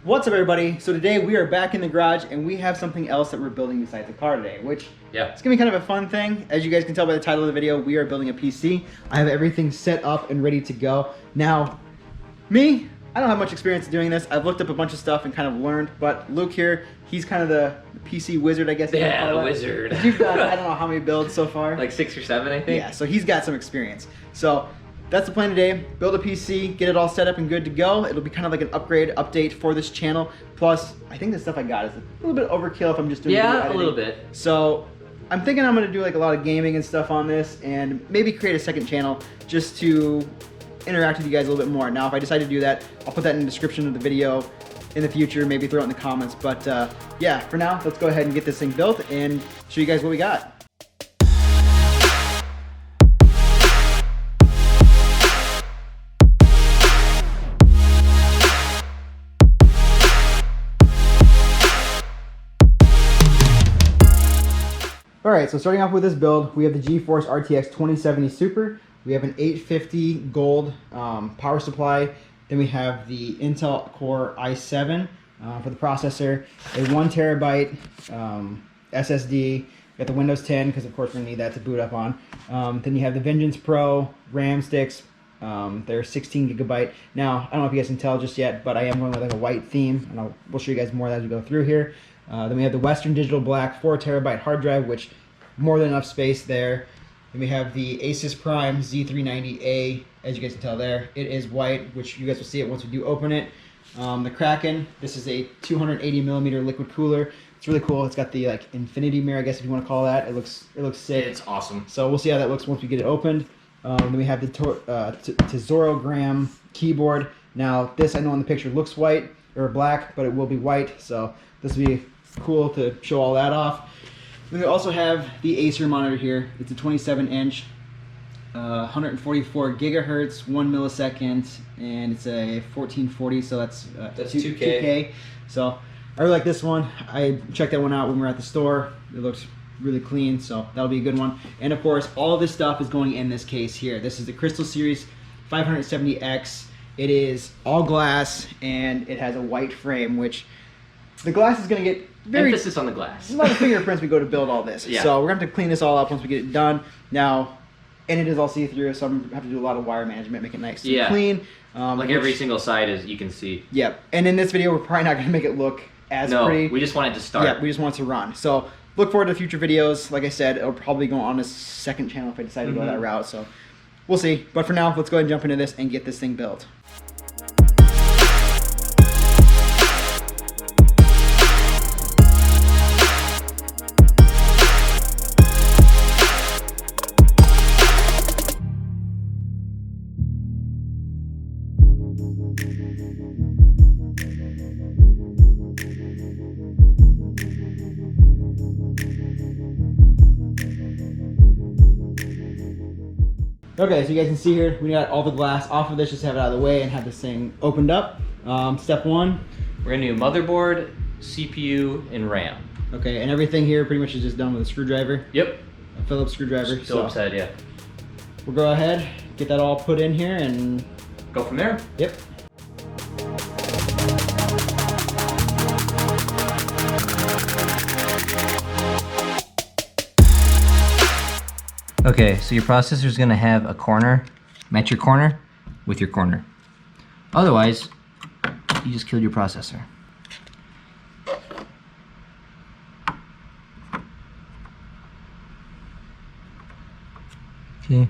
What's up, everybody? So today we are back in the garage and we have something else that we're building besides the car today, which it's gonna be kind of a fun thing. As you guys can tell by the title of the video, we are building a PC. I have everything set up and ready to go. Now, me, I don't have much experience doing this. I've looked up a bunch of stuff and kind of learned, but Luke here, he's kind of the PC wizard, I guess. Yeah, the wizard. You've done, I don't know how many builds so far. Like 6 or 7, I think. Yeah, so he's got some experience. So that's the plan today. Build a PC, get it all set up and good to go. It'll be kind of like an upgrade, update for this channel. Plus, I think the stuff I got is a little bit overkill if I'm just doing video editing. A little bit. So I'm thinking I'm gonna do like a lot of gaming and stuff on this and maybe create a second channel just to interact with you guys a little bit more. Now, if I decide to do that, I'll put that in the description of the video in the future, maybe throw it in the comments. But yeah, for now, let's go ahead and get this thing built and show you guys what we got. Alright, so starting off with this build, we have the GeForce RTX 2070 Super. We have an 850 gold power supply. Then we have the Intel Core i7 for the processor, a 1 terabyte SSD. Got the Windows 10 because of course we're gonna need that to boot up on. Then you have the Vengeance Pro RAM sticks. They're 16 gigabyte. Now, I don't know if you guys can tell just yet, but I am going with like a white theme, and we'll show you guys more as we go through here. Then we have the Western Digital Black 4 terabyte hard drive, which more than enough space there. Then we have the Asus Prime Z390A, as you guys can tell there. It is white, which you guys will see it once we do open it. The Kraken, this is a 280 millimeter liquid cooler. It's really cool. It's got the like infinity mirror, I guess if you want to call that. It looks sick. It's awesome. So we'll see how that looks once we get it opened. Then we have the Tezorogram keyboard. Now this I know in the picture looks white or black, but it will be white. So this will be cool to show all that off. We also have the Acer monitor here. It's a 27-inch, 144 gigahertz, 1 millisecond, and it's a 1440. So that's 2K. So I really like this one. I checked that one out when we were at the store. It looks really clean, so that'll be a good one. And of course, all of this stuff is going in this case here. This is the Crystal Series 570X. It is all glass and it has a white frame, which the glass is going to get very emphasis on the glass. A lot of fingerprints we go to build all this. Yeah. So we're going to have to clean this all up once we get it done. Now, and it is all see-through, so I'm going to have to do a lot of wire management, make it nice and clean. Like every single side is, you can see. Yep. And in this video, we're probably not going to make it look as pretty. No, we just want it to start. Yeah, we just want it to run. So look forward to future videos. Like I said, it'll probably go on a second channel if I decide to go that route. So we'll see. But for now, let's go ahead and jump into this and get this thing built. Okay, so you guys can see here, we got all the glass off of this, just have it out of the way and have this thing opened up. Step one. We're gonna do motherboard, CPU, and RAM. Okay, and everything here pretty much is just done with a screwdriver. Yep. A Phillips screwdriver. Phillips head, yeah. We'll go ahead, get that all put in here and go from there. Yep. Okay, so your processor is going to have a corner, match your corner with your corner. Otherwise, you just killed your processor. Okay.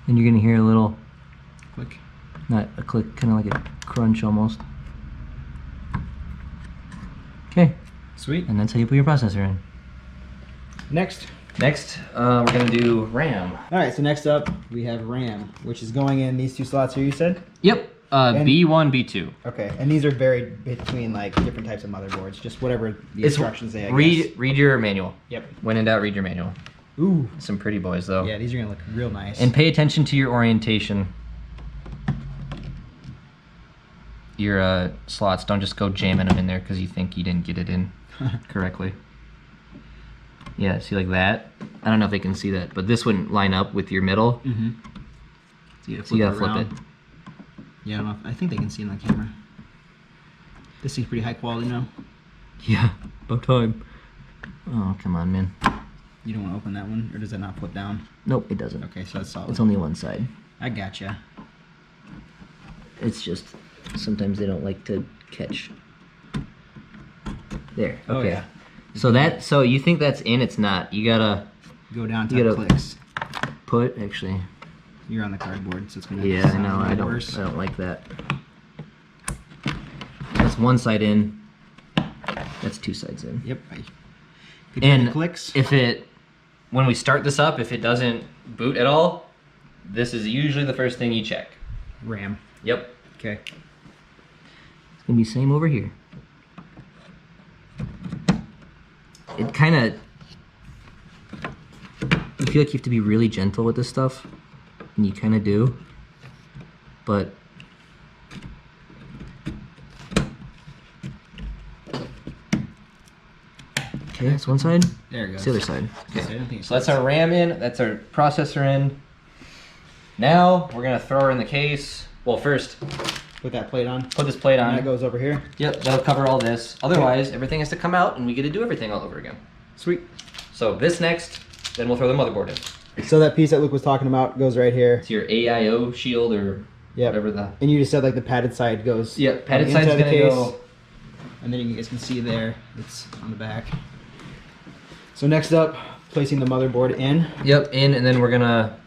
And you're going to hear a little click. Not a click, kind of like a crunch almost. Okay. Sweet. And that's how you put your processor in. Next, we're gonna do RAM. All right, so next up we have RAM, which is going in these two slots here, you said? Yep, B1, B2. Okay, and these are varied between like different types of motherboards, just whatever the instructions say, I guess. Read your manual. Yep. When in doubt, read your manual. Ooh. Some pretty boys though. Yeah, these are gonna look real nice. And pay attention to your orientation. Your slots, don't just go jamming them in there because you think you didn't get it in correctly. Yeah, see like that? I don't know if they can see that, but this wouldn't line up with your middle. Mm-hmm. So you gotta flip it. Yeah, I don't know. I think they can see in the camera. This seems pretty high quality now. Yeah, about time. Oh, come on, man. You don't want to open that one, or does that not flip down? Nope, it doesn't. Okay, so that's solid. It's only one side. I gotcha. It's just sometimes they don't like to catch. There. Okay. Oh, yeah. So you think that's in? It's not. You gotta Go down to clicks. put actually. You're on the cardboard, so it's gonna. Yeah, I know. I don't like that. That's one side in. That's two sides in. Yep. And clicks. When we start this up, if it doesn't boot at all, this is usually the first thing you check. RAM. Yep. Okay. It's gonna be same over here. It kind of, you feel like you have to be really gentle with this stuff, and you kind of do, but okay, that's one side. There it goes. It's the other side. Okay. So that's our RAM in, that's our processor in. Now we're gonna throw her in the case. Well, first, put that plate on. put this plate on. And that goes over here. Yep, that'll cover all this. Otherwise, everything has to come out and we get to do everything all over again. Sweet. So this next, then we'll throw the motherboard in. So that piece that Luke was talking about goes right here. It's your AIO shield or whatever the... And you just said like the padded side goes. Yeah, padded side's gonna go... And then you guys can see there, it's on the back. So next up, placing the motherboard in. Yep, in, and then we're gonna...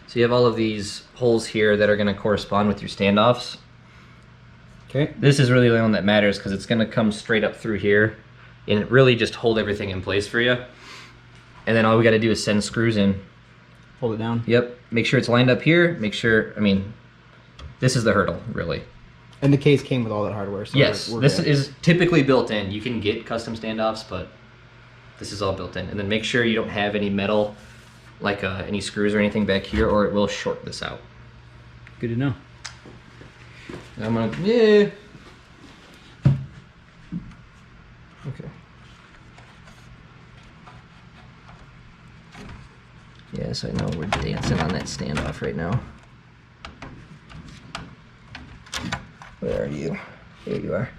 So you have all of these holes here that are gonna correspond with your standoffs. Okay. This is really the one that matters because it's gonna come straight up through here and really just hold everything in place for you. And then all we gotta do is send screws in. Hold it down. Yep, make sure it's lined up here, make sure, I mean, this is the hurdle, really. And the case came with all that hardware. So Yes, we're this good. is typically built in. You can get custom standoffs, but this is all built in. And then make sure you don't have any metal, like any screws or anything back here, or it will short this out. Good to know. And I'm gonna, yeah. Okay. Yes, I know we're dancing on that standoff right now. Where are you? There you are.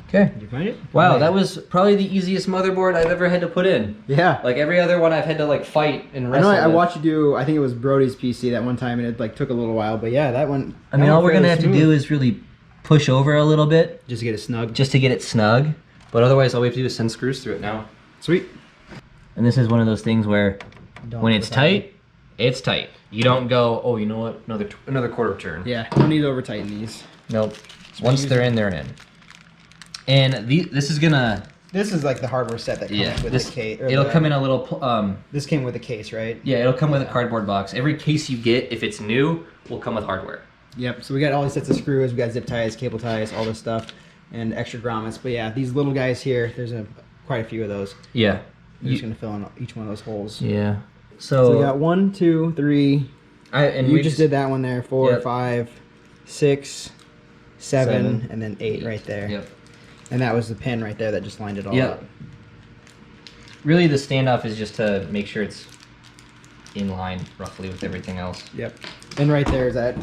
Okay. Did you find it? Wow, that was probably the easiest motherboard I've ever had to put in. Yeah. Like every other one I've had to like fight and I wrestle know I with. watched you do, I think it was Brody's PC that one time, and it like took a little while, but yeah, that one. I mean, all we're gonna have to do is really push over a little bit. Just to get it snug. Just to get it snug. But otherwise, all we have to do is send screws through it now. Sweet. And this is one of those things where when it's tight, it's tight. You don't go, oh, you know what, another quarter turn. Yeah, don't need to over tighten these. Nope. Once they're in, they're in. And this is gonna... This is like the hardware set that comes with the case. It'll come in a little... this came with a case, right? Yeah, it'll come with a cardboard box. Every case you get, if it's new, will come with hardware. Yep, so we got all these sets of screws, we got zip ties, cable ties, all this stuff, and extra grommets. But yeah, these little guys here, there's quite a few of those. Yeah. You're just gonna fill in each one of those holes. Yeah. So we got 1, 2, 3. And you just did that one there. 4, Yep. 5, 6, 7, and then 8 right there. Yep. And that was the pin right there that just lined it all Yep. up. Really, the standoff is just to make sure it's in line roughly with everything else. Yep. And right there is that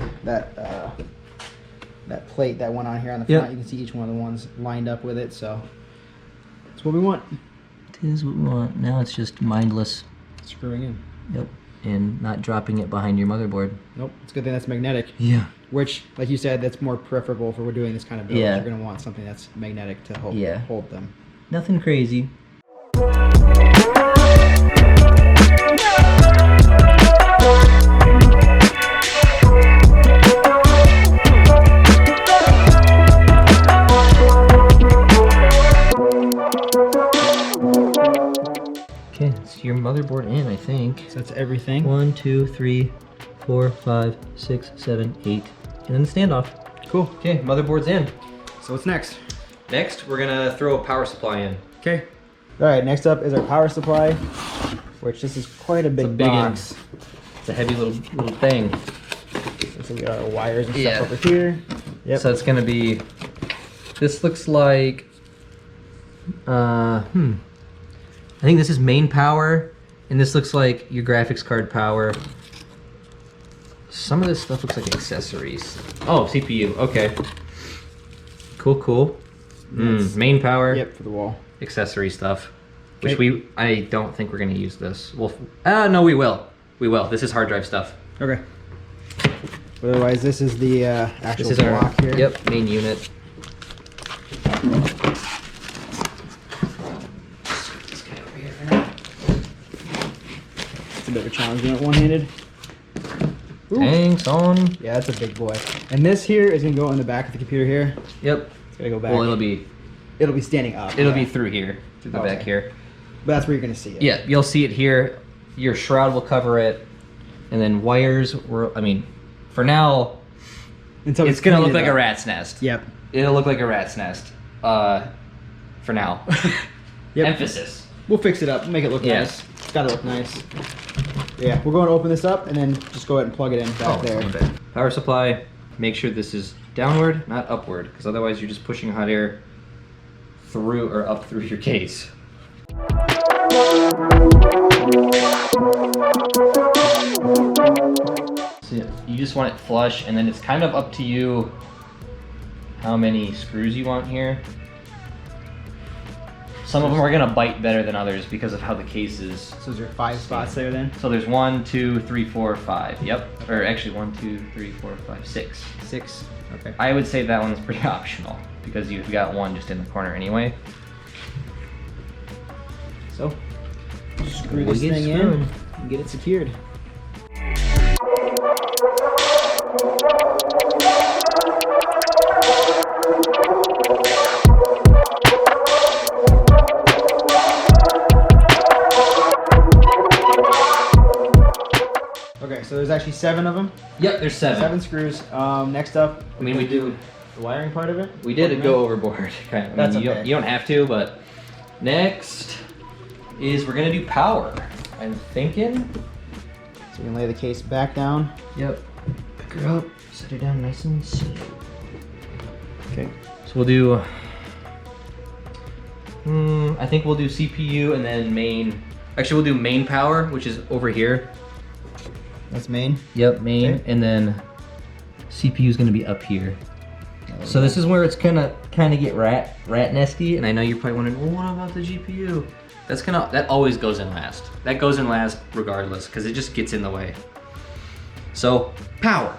plate that went on here on the Yep. front. You can see each one of the ones lined up with it. So that's what we want. It is what we want. Now it's just mindless. Screwing in. Yep. And not dropping it behind your motherboard. Nope. It's a good thing that's magnetic. Yeah. Which, like you said, that's more preferable for we're doing this kind of build. Yeah. You're going to want something that's magnetic to hold them. Nothing crazy. Okay, it's your motherboard in, I think. So that's everything. 1, 2, 3, 4, 5, 6, 7, 8, and then the standoff. Cool. Okay, motherboard's in. So what's next? Next, we're gonna throw a power supply in. Okay. All right, next up is our power supply, which this is quite a big box. It's a heavy little thing. So we got our wires and stuff over here. Yep. So it's gonna be, this looks like I think this is main power, and this looks like your graphics card power. Some of this stuff looks like accessories. Oh, CPU. Okay. Cool, cool. Main power. Yep, for the wall. Accessory stuff. Okay. Which I don't think we're gonna use this. Well, no, we will. We will. This is hard drive stuff. Okay. But otherwise, this is the actual This is our block here. Yep, main unit. It's a bit of a challenge doing it one-handed. Ooh. Thanks on. Yeah, that's a big boy. And this here is gonna go in the back of the computer here. Yep. It's gonna go back. Well, it'll be standing up. be through here, through the back here. But that's where you're gonna see it. Yeah, you'll see it here. Your shroud will cover it, and then wires. For now, Until it's gonna look cleaned like up. a rat's nest. Yep. It'll look like a rat's nest. For now. Yep. Emphasis. We'll fix it up. We'll make it look Yeah. nice. It's gotta look nice. Yeah, we're going to open this up and then just go ahead and plug it in back there. Okay. Power supply. Make sure this is downward, not upward, because otherwise you're just pushing hot air through or up through your case. So you just want it flush, and then it's kind of up to you how many screws you want here. Some of them are gonna bite better than others because of how the case is. So is there 5 spots there then? So there's 1, 2, 3, 4, 5. Yep. Or actually 1, 2, 3, 4, 5, 6. 6. Okay. I would say that one's pretty optional because you've got one just in the corner anyway. So Screw we'll this get thing screwing. in and get it secured. Okay, so there's actually 7 of them. Yep, there's 7. 7 screws. Next up, I mean, we do. the wiring part of it. We did go overboard. Kind of. That's you okay. you don't have to, but next is we're gonna do power. I'm thinking. So we can lay the case back down. Yep. Pick her up. Set her down nice and slow. Okay. So we'll do. I think we'll do CPU and then main. Actually, we'll do main power, which is over here. That's main. Yep, main, Okay. and then CPU is gonna be up here. So this is where it's gonna kind of get rat nesty, and I know you're probably wondering, well, what about the GPU? That always goes in last. That goes in last regardless, because it just gets in the way. So power.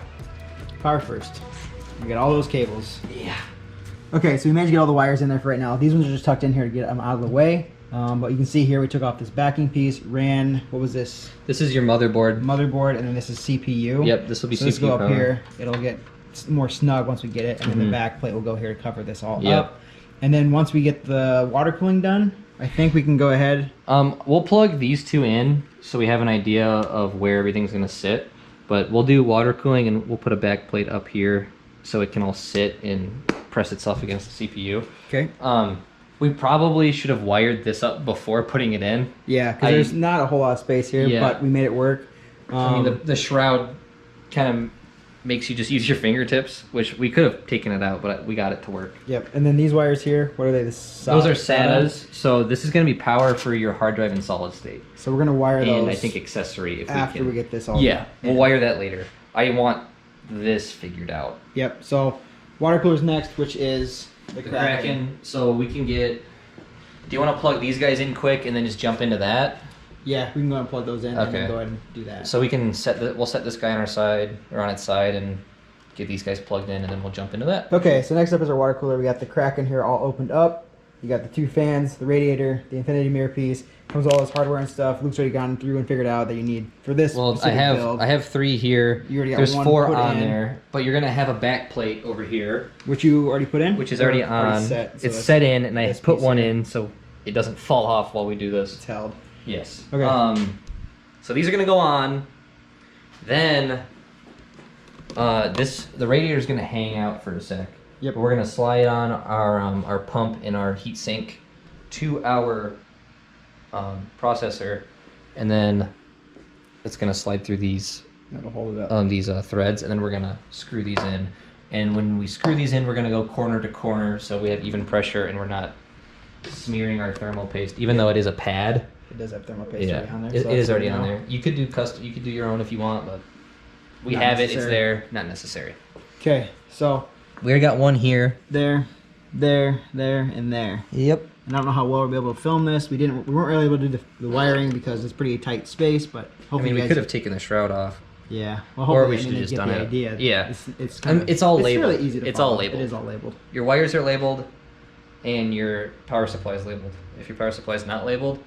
Power first. We got all those cables. Yeah. Okay, so we managed to get all the wires in there for right now. These ones are just tucked in here to get them out of the way. But you can see here we took off this backing piece, ran, what was this? This is your motherboard. Motherboard, and then this is CPU. Yep, this will be so CPU this will go up power. here. It'll get more snug once we get it, and then Mhm. the back plate will go here to cover this all Yep. up. And then once we get the water cooling done, I think we can go ahead. We'll plug these two in so we have an idea of where everything's gonna sit. But we'll do water cooling and we'll put a back plate up here so it can all sit and press itself against the CPU. Okay. We probably should have wired this up before putting it in. Yeah, because there's not a whole lot of space here, Yeah. but we made it work. I mean, the shroud kind of makes you just use your fingertips, which we could have taken it out, but we got it to work. Yep, and then these wires here, what are they? Those are SATAs, so this is going to be power for your hard drive in solid state. So we're gonna wire those. And I think accessory if after we we can. get this all. Yeah, we'll in. wire that later. I want this figured out. Yep. So water cooler's next, which is the The Kraken. Kraken, so we can get. Do you want to plug these guys in quick and then just jump into that? Yeah, we can go and plug those in and Okay. then go ahead and do that. So we can we'll set this guy on our side or on its side and get these guys plugged in, and then we'll jump into that. Okay, so next up is our water cooler. We got the Kraken here all opened up. You got the 2 fans, the radiator, the infinity mirror piece. Comes with all this hardware and stuff. Luke's already gone through and figured out that you need for this Well, specific build, I have 3 here. You already got There's one 4 put on in. there, but you're gonna have a back plate over here, which you already put in, which is Or already on. set, so it's set in, and I this put piece one here. in so it doesn't fall off while we do this. It's held. Yes. Okay. So these are gonna go on. Then the radiator is gonna hang out for a sec. Yep. But we're gonna slide on our pump and our heat sink to our processor, and then it's gonna slide through these That'll hold it up. threads, and then we're gonna screw these in. And when we screw these in, we're gonna go corner to corner so we have even pressure and we're not smearing our thermal paste, even though it is a pad. It does have thermal paste Yeah, already on there. it so is that's already good to on know. there. You could do custom. You could do your own if you want, but we Not have it. It's necessary. there. Not necessary. Okay, so We already got one here. there, and there. Yep. And I don't know how well we'll be able to film this. We weren't really able to do the wiring because it's pretty tight space, but I hopefully mean, we you could guys, have taken the shroud off. yeah. Well, Or hopefully we should they have just get done the it. idea. Yeah. It's kind of it's all labeled. really easy to It's follow. all labeled. It is all labeled. Your wires are labeled, and your power supply is labeled. If your power supply is not labeled,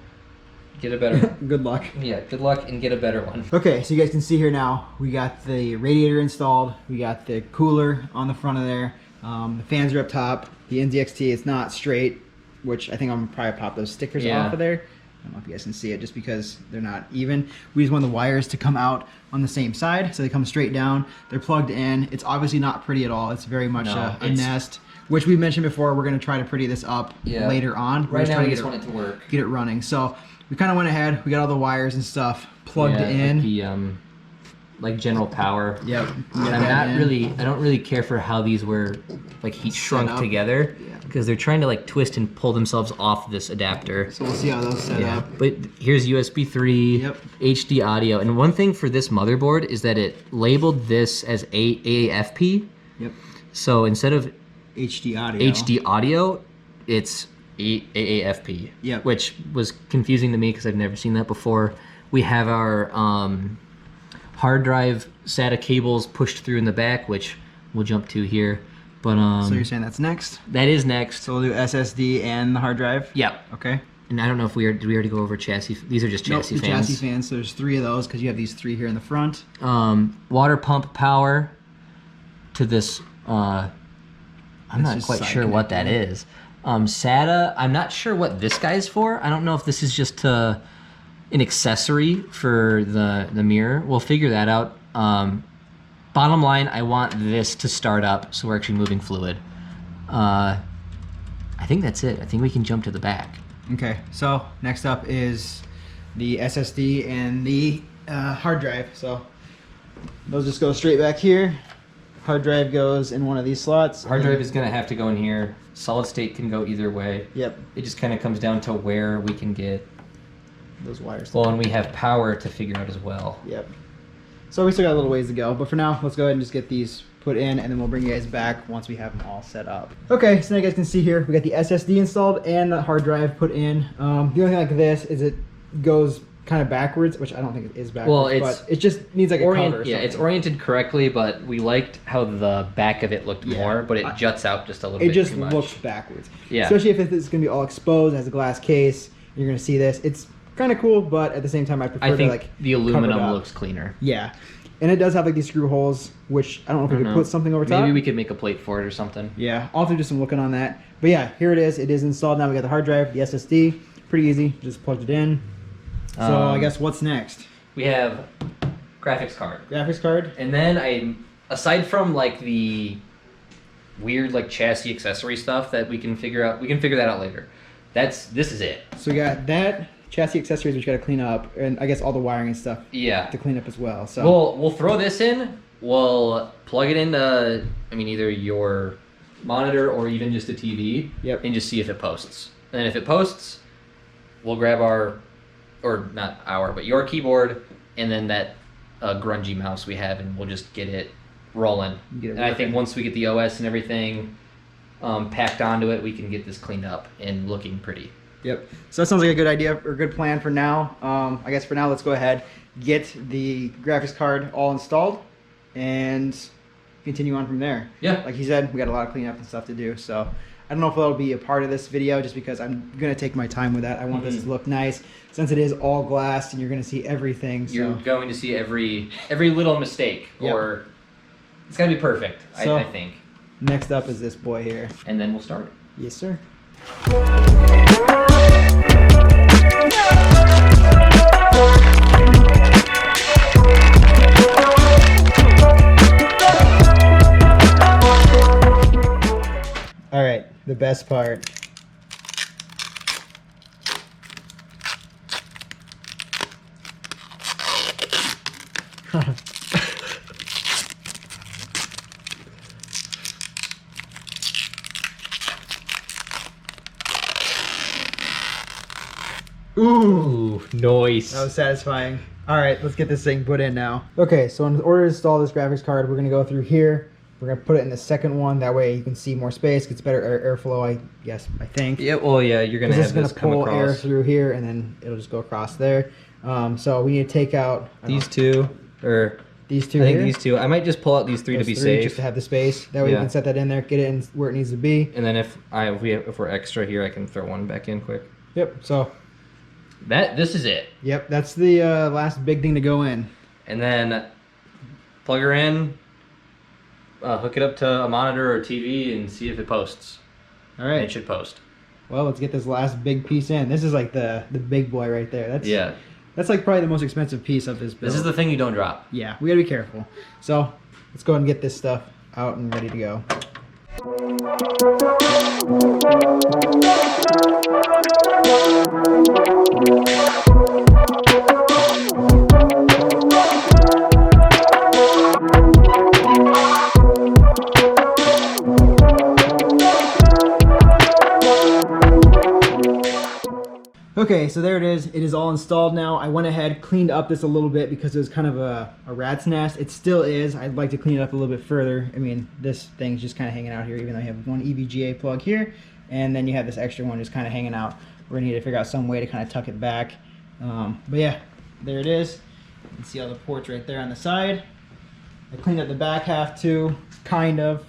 get a better one. Good luck. Yeah, good luck and get a better one. Okay, so you guys can see here now, we got the radiator installed, we got the cooler on the front of there, the fans are up top, the NZXT is not straight, which I think I'm gonna probably pop those stickers Yeah. off of there. I don't know if you guys can see it just because they're not even. We just want the wires to come out on the same side, so they come straight down, they're plugged in. It's obviously not pretty at all, it's very much No, a it's- nest, which we mentioned before, we're gonna try to pretty this up Yeah. later on. We're Right now, trying we to just want it to work. get it running. So we kind of went ahead, we got all the wires and stuff plugged Yeah, in. Like the like general power. Yep. And I don't really care for how these were like heat shrunk up. together Yeah. because they're trying to like twist and pull themselves off this adapter. So we'll see how those set Yeah, up. but here's USB 3, Yep. HD audio, and one thing for this motherboard is that it labeled this as AAFP. Yep. So instead of HD audio. HD audio, it's AAFP. Yep. Which was confusing to me because I've never seen that before. We have our hard drive SATA cables pushed through in the back, which we'll jump to here. But So you're saying that's next? that is next. So we'll do SSD and the hard drive? Yep. Okay. And I don't know if did we already go over chassis? These are just chassis Nope, the fans. chassis fans. So there's 3 of those because you have these 3 here in the front. Water pump power to this. I'm It's not just quite side sure what that connector. is. SATA. I'm not sure what this guy's for. I don't know if this is just an accessory for the mirror. We'll figure that out. Bottom line, I want this to start up so we're actually moving fluid. I think that's it. I think we can jump to the back. Okay. So next up is the SSD and the hard drive. So those just go straight back here. Hard drive goes in one of these slots. Hard drive is gonna have to go in here. Solid state can go either way. Yep. It just kind of comes down to where we can get. Those wires. Well, and we have power to figure out as well. Yep. So we still got a little ways to go, but for now, let's go ahead and just get these put in, and then we'll bring you guys back once we have them all set up. Okay, so now you guys can see here, we got the SSD installed and the hard drive put in. The only thing like this is it goes kind of backwards, which I don't think it is backwards, Well, it's but it just needs like a cover or Yeah, it's something. oriented correctly, but we liked how the back of it looked Yeah. more, but it juts out just a little It bit just too much. looks backwards. Yeah. Especially if it's going to be all exposed, has a glass case, you're going to see this. It's kind of cool, but at the same time, I prefer I to think like the cover it aluminum up. looks cleaner. Yeah. And it does have like these screw holes, which I don't know if we could know. put something over top. Maybe we could make a plate for it or something. Yeah, I'll have to do some looking on that. But yeah, here it is. It is installed now. We got the hard drive, the SSD. Pretty easy. Just plugged it in. So I guess what's next? We have graphics card. Graphics card. And then aside from like the weird like chassis accessory stuff that we can figure out that out later. This is it. So we got that, chassis accessories which got to clean up, and I guess all the wiring and stuff Yeah. to clean up as well. So We'll throw this in. We'll plug it into either your monitor or even just a TV. Yep. And just see if it posts. And if it posts, we'll grab your keyboard and then that grungy mouse we have, and we'll just get it rolling. Get it And I think working. once we get the OS and everything packed onto it, we can get this cleaned up and looking pretty. Yep. So that sounds like a good idea or good plan for now. I guess for now, let's go ahead, get the graphics card all installed, and continue on from there. Yeah. Like he said, we got a lot of cleanup and stuff to do. So I don't know if that'll be a part of this video, just because I'm gonna take my time with that. I want this to look nice, since it is all glass and you're gonna see everything. So. You're going to see every little mistake, Yep. or it's gotta be perfect. So- I think. Next up is this boy here. And then we'll start. Yes, sir. All right, the best part. Ooh, nice. That was satisfying. All right, let's get this thing put in now. Okay, so in order to install this graphics card, we're gonna go through here. We're gonna put it in the second one. That way you can see more space, gets better airflow. I guess, I think. Yeah. Well, yeah. You're gonna have this this come pull air across. through here, and then it'll just go across there. So we need to take out These two, or these two. I think here. these two. I might just pull out these three to be safe. just to have the space. That way Yeah. you can set that in there, get it in where it needs to be. And then if we're extra here, I can throw one back in quick. Yep. So. This is it. Yep, that's the last big thing to go in. And then plug her in, hook it up to a monitor or TV, and see if it posts. All right. It should post. Well, let's get this last big piece in. This is like the big boy right there. That's like probably the most expensive piece of this build. This is the thing you don't drop. Yeah, we gotta be careful. So let's go ahead and get this stuff out and ready to go. Okay, so there it is. It is all installed now. I went ahead, cleaned up this a little bit because it was kind of a rat's nest. It still is. I'd like to clean it up a little bit further. I mean, this thing's just kind of hanging out here, even though you have one EVGA plug here, and then you have this extra one just kind of hanging out. We're gonna need to figure out some way to kind of tuck it back. But yeah, there it is. You can see all the ports right there on the side. I cleaned up the back half too, kind of.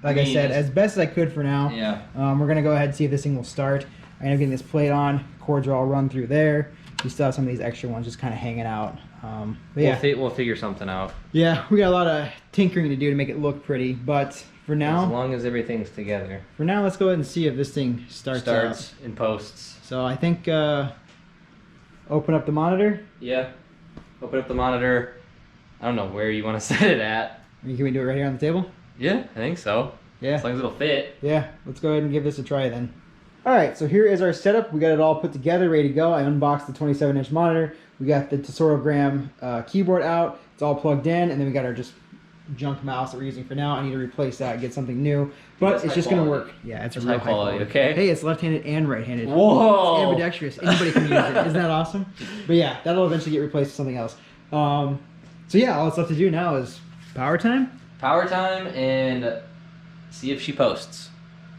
Like I said, as best as I could for now. Yeah. We're gonna go ahead and see if this thing will start. I end up getting this plate on. Cords are all run through there. We still have some of these extra ones just kind of hanging out. But yeah, we'll figure something out. yeah, we got a lot of tinkering to do to make it look pretty. But for now, As long as everything's together. let's go ahead and see if this thing starts up. and posts. So I think open up the monitor. Yeah. Open up the monitor. I don't know where you want to set it at. Can we do it right here on the table? Yeah, I think so. Yeah. As long as it'll fit. Yeah, let's go ahead and give this a try then. Alright, so here is our setup. We got it all put together, ready to go. I unboxed the 27-inch monitor. We got the Tesorogram keyboard out. It's all plugged in, and then we got our just junk mouse that we're using for now. I need to replace that and get something new, but That's it's high just going to quality. work. Yeah, it's a It's real high quality, okay? Hey, it's left-handed and right-handed. Whoa! It's ambidextrous. Anybody can use it. Isn't that awesome? But yeah, that'll eventually get replaced with something else. So yeah, all that's left to do now is power time. Power time and see if she posts.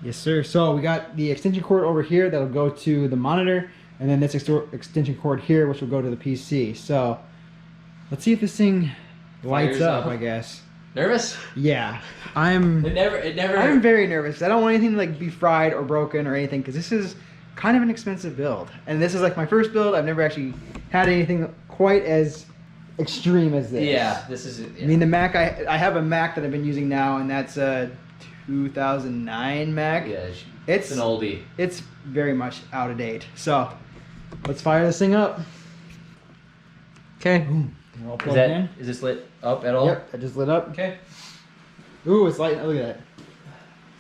Yes, sir. So we got the extension cord over here that'll go to the monitor, and then this extension cord here, which will go to the PC. So let's see if this thing lights up, I guess. Nervous? Yeah, I'm very nervous. I don't want anything to like be fried or broken or anything, because this is kind of an expensive build, and this is like my first build. I've never actually had anything quite as extreme as this. Yeah, this is it. Yeah. I mean, the Mac, I have a Mac that I've been using now, and that's a 2009 Mac. Yeah, it's an oldie. It's very much out of date. So let's fire this thing up. Okay. We're all plugged in. Is this lit up at all? Yep, I just lit up. Okay. Ooh, it's lighting. Look at that.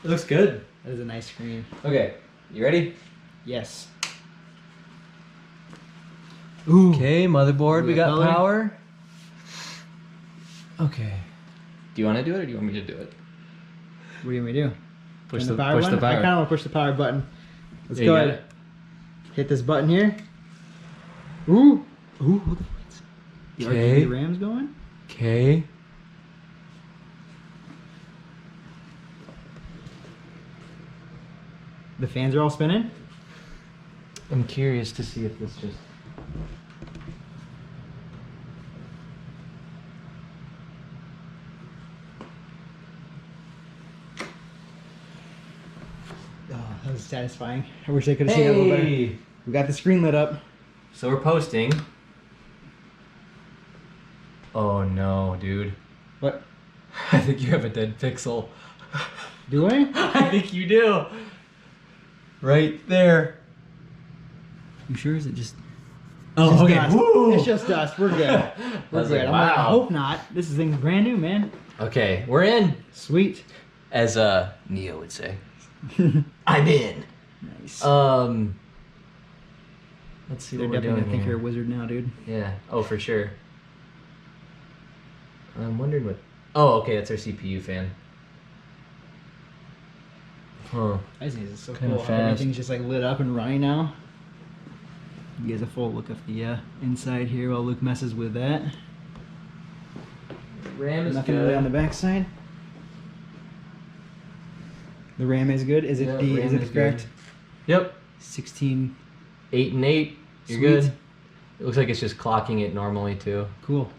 It looks good. That is a nice screen. Okay, you ready? Yes. Ooh. Okay, motherboard, we got color? power. Okay. Do you want to do it or do you want me to do it? What do you want me to do? Push Turn the power. I kind of want to push the power button. Let's Yeah, go you got ahead. Hit this button here. Ooh. Ooh, look at that. The Okay. RGB RAM's going. Okay. The fans are all spinning. I'm curious to see if this just... Oh, that was satisfying. I wish I could have seen it a little better. Hey! We got the screen lit up. So we're posting. Oh no, dude. What? I think you have a dead pixel. Do I? I think you do. Right there. You sure? Is it just... Oh, It's okay. dust. Woo! It's just dust. We're good. We're was good. like, I wow. hope not. This thing's brand new, man. Okay, we're in. Sweet. As Neo would say. I'm in. Nice. Let's see They're what we're definitely doing gonna think here. you're a wizard now, dude. Yeah. Oh, for sure. I'm wondering what... Oh, okay, that's our CPU fan. Huh. I think this is so Kinda cool. How fast. everything's just like lit up and running now. Give you guys a full look of the inside here while Luke messes with that. RAM is Nothing good. really on the back side. The RAM is good. Is it the correct? Yep. 16. 8 and 8. You're Sweet. good. It looks like it's just clocking it normally too. Cool.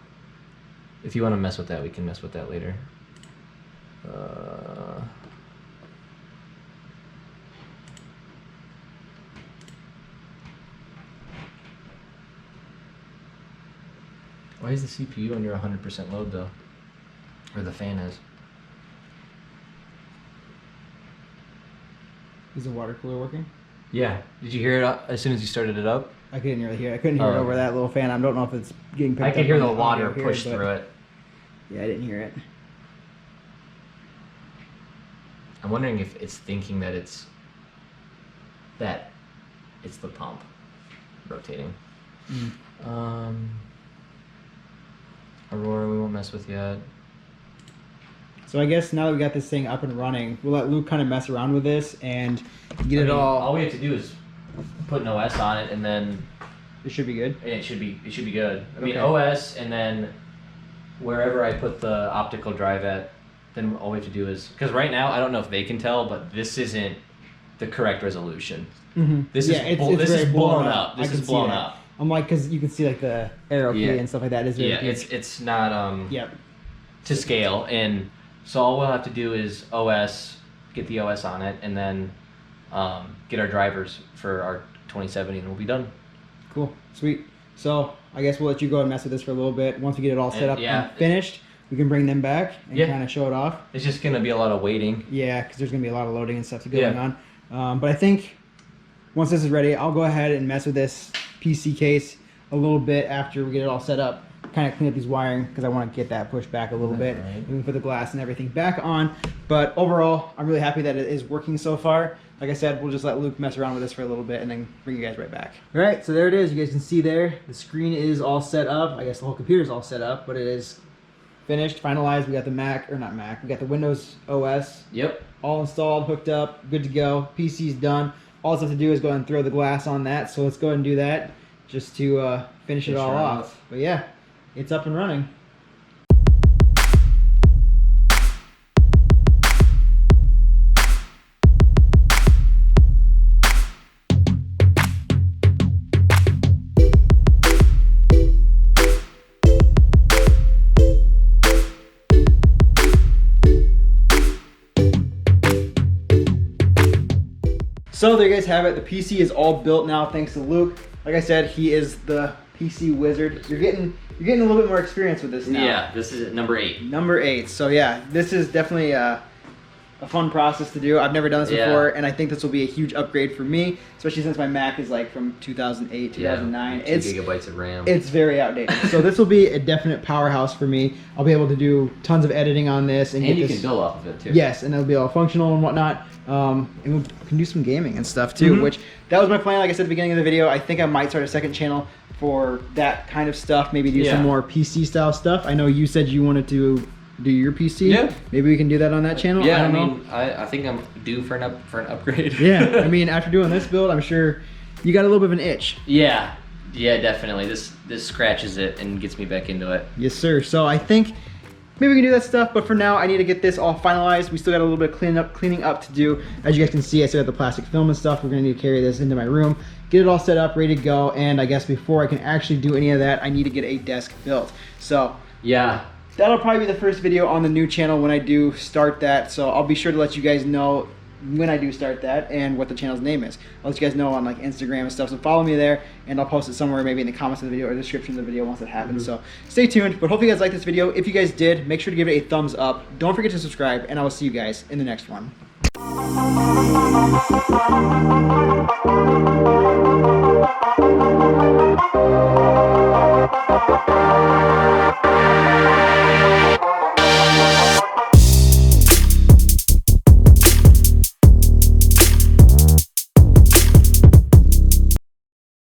If you want to mess with that, we can mess with that later. Why is the CPU under 100% load though? Or the fan is? Is the water cooler working? Yeah. Did you hear it as soon as you started it up? I couldn't really hear it. I couldn't hear it over that little fan. I don't know if it's getting picked up. I could hear on the audio water here, push but through it. Yeah, I didn't hear it. I'm wondering if it's thinking that it's the pump rotating. Aurora we won't mess with yet. So I guess now that we got this thing up and running, we'll let Luke kind of mess around with this and get it all. All we have to do is put an OS on it, and then It should be good. it should be good. I mean Okay. OS, and then wherever I put the optical drive at, then all we have to do is, because right now I don't know if they can tell, but this isn't the correct resolution. Mm-hmm. This is blown up. This is blown up. I'm like, because you can see like the arrow key Yeah. and stuff like that. Is very Yeah, huge. it's not Yep. to scale, and so all we'll have to do is get the OS on it, and then get our drivers for our 2070, and we'll be done. Cool. Sweet. So I guess we'll let you go and mess with this for a little bit. Once we get it all set up and finished, we can bring them back and kind of show it off. It's just gonna be a lot of waiting. Yeah, because there's gonna be a lot of loading and stuff going on. But I think once this is ready, I'll go ahead and mess with this PC case a little bit after we get it all set up. Kind of clean up these wiring because I want to get that pushed back a little bit. Right. And we can put the glass and everything back on. But overall, I'm really happy that it is working so far. Like I said, we'll just let Luke mess around with this for a little bit and then bring you guys right back. All right, so there it is. You guys can see there. The screen is all set up. I guess the whole computer is all set up, but it is finished, finalized. We got the Mac, or not Mac, we got the Windows OS. Yep. All installed, hooked up, good to go. PC's done. All it's have to do is go and throw the glass on that. So let's go ahead and do that just to finish it all off. But yeah, it's up and running. So there you guys have it. The PC is all built now thanks to Luke. Like I said, he is the PC wizard. You're getting a little bit more experience with this now. Yeah, this is number 8. Number 8. So yeah, this is definitely a fun process to do. I've never done this before, and I think this will be a huge upgrade for me, especially since my Mac is like from 2008, 2009. 2 gigabytes of RAM. It's very outdated. So this will be a definite powerhouse for me. I'll be able to do tons of editing on this. And you can build off of it too. Yes, and it'll be all functional and whatnot. And we can do some gaming and stuff too, which that was my plan. Like I said at the beginning of the video, I think I might start a second channel for that kind of stuff. Maybe do some more PC style stuff. I know you said you wanted to do your PC. Yeah. Maybe we can do that on that channel. Yeah, I mean, I think I'm due for an upgrade. Yeah, I mean, after doing this build, I'm sure you got a little bit of an itch. Yeah, definitely. This scratches it and gets me back into it. Yes, sir. So I think maybe we can do that stuff, but for now, I need to get this all finalized. We still got a little bit of cleaning up to do. As you guys can see, I still have the plastic film and stuff. We're gonna need to carry this into my room, get it all set up, ready to go. And I guess before I can actually do any of that, I need to get a desk built. So yeah, that'll probably be the first video on the new channel when I do start that. So I'll be sure to let you guys know when I do start that and what the channel's name is. I'll let you guys know on like Instagram and stuff. So follow me there, and I'll post it somewhere maybe in the comments of the video or description of the video once it happens. So stay tuned. But hopefully you guys like this video. If you guys did, make sure to give it a thumbs up. Don't forget to subscribe, and I will see you guys in the next one.